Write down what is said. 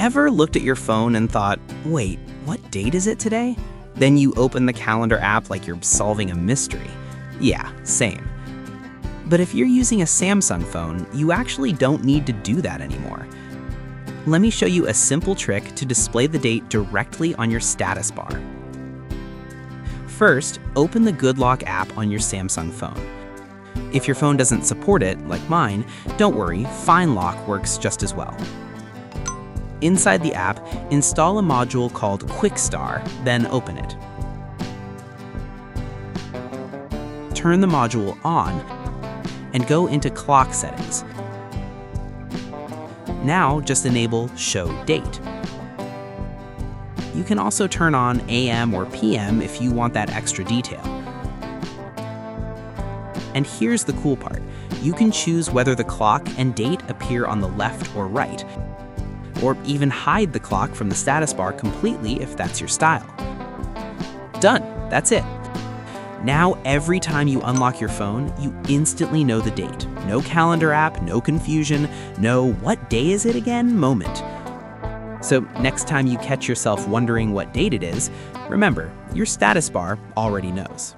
Ever looked at your phone and thought, wait, what date is it today? Then you open the calendar app like you're solving a mystery. Yeah, same. But if you're using a Samsung phone, you actually don't need to do that anymore. Let me show you a simple trick to display the date directly on your status bar. First, open the Good Lock app on your Samsung phone. If your phone doesn't support it, like mine, don't worry, Find Lock works just as well. Inside the app, install a module called QuickStar, then open it. Turn the module on and go into clock settings. Now just enable Show Date. You can also turn on AM or PM if you want that extra detail. And here's the cool part. You can choose whether the clock and date appear on the left or right, or even hide the clock from the status bar completely if that's your style. Done, that's it. Now every time you unlock your phone, you instantly know the date. No calendar app, no confusion, no "what day is it again" moment. So next time you catch yourself wondering what date it is, remember, your status bar already knows.